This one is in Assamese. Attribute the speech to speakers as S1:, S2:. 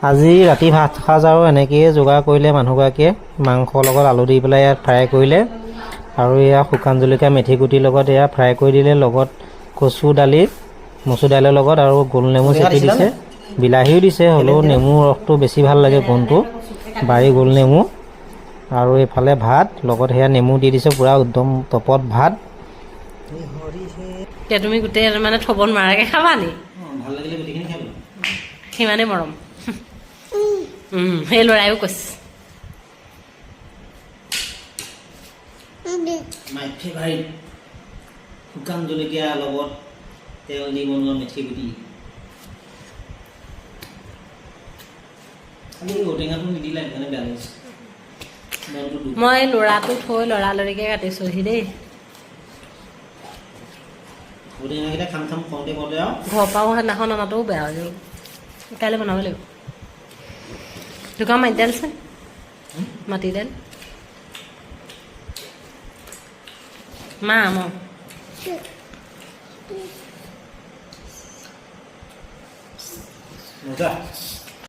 S1: আজি ৰাতি ভাত সাজ আৰু এনেকৈয়ে যোগাৰ কৰিলে মানুহগৰাকীয়ে মাংসৰ লগত আলু দি পেলাই ইয়াত ফ্ৰাই কৰিলে আৰু এয়া শুকান জলকীয়া মেথি গুটিৰ লগত এয়া ফ্ৰাই কৰি দিলে লগত কচু দালি মচুৰ দাইলৰ লগত আৰু গোল নেমু চেপি দিছে বিলাহীও দিছে হ'লেও নেমু ৰসটো বেছি ভাল লাগে গোন্ধটো বাৰী গোল নেমু আৰু এইফালে ভাত লগত সেয়া নেমু দি দিছে পুৰা একদম টপত ভাত
S2: এতিয়া তুমি গোটেই মানে থ'ব নোৱাৰাকৈ খাবা নি
S1: ভাল লাগিলে গোটেইখিনি খালো
S2: সিমানেই মৰম সেই ল'ৰায়ো কৈছে
S1: মাই ফেভাৰিট শুকান জলকীয়া লগত তেল দি বনোৱা মেথি গুটি খালি ঔটেঙাটো নিদিলে সেইকাৰণে বেয়া লাগিছে
S2: মই ল'ৰাটো থৈ লৰালৰিকৈ কাটিছোঁহি দেই
S1: ঔটেঙাকেইটা খাম খাম কওঁতে কওঁতে আৰু
S2: ঘৰৰ পৰাও সেইদিনাখন অনাটোও বেয়া হৈ যাব কাইলৈ বনাব লাগিব দোকান মাটি দাইল আছে মাটি দাইল
S1: মজা